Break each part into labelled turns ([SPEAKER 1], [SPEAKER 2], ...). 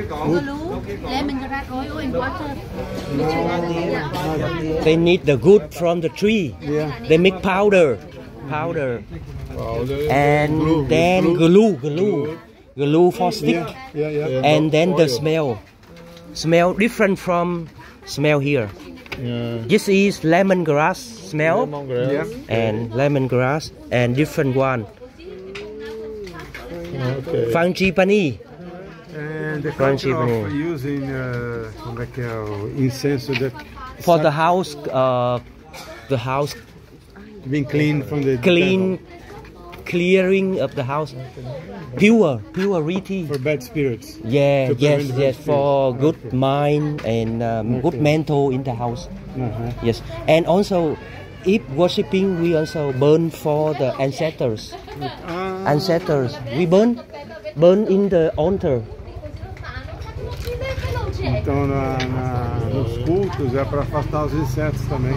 [SPEAKER 1] Lemongrass oil and water.
[SPEAKER 2] They need the wood from the tree.
[SPEAKER 3] Yeah.
[SPEAKER 2] They make powder, and then glue for stick, and then the smell different from smell here. This is lemongrass smell, and lemongrass and different one. Frangipani.
[SPEAKER 3] And the culture of using incense
[SPEAKER 2] for the house
[SPEAKER 3] being clean from the
[SPEAKER 2] clearing of the house, purity
[SPEAKER 3] for bad spirits.
[SPEAKER 2] Yes, for good mind and good mental in the house. Yes, and also if worshipping, we also burn for the ancestors. We burn in the altar.
[SPEAKER 3] Então nos cultos é para afastar os insetos também.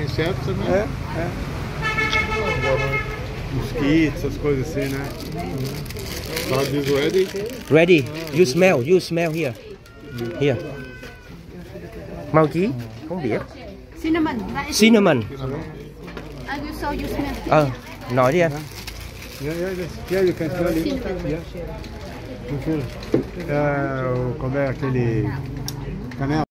[SPEAKER 4] Insetos também?
[SPEAKER 3] É. Mosquitos, essas coisas assim, né?
[SPEAKER 4] God is ready.
[SPEAKER 2] Ready. You smell here. Here. Màu chí? Không biết. Cinnamon.
[SPEAKER 1] I will show you smell.
[SPEAKER 2] Nói đi em.
[SPEAKER 3] Yeah, you can feel it. Yeah. Como é aquele canela?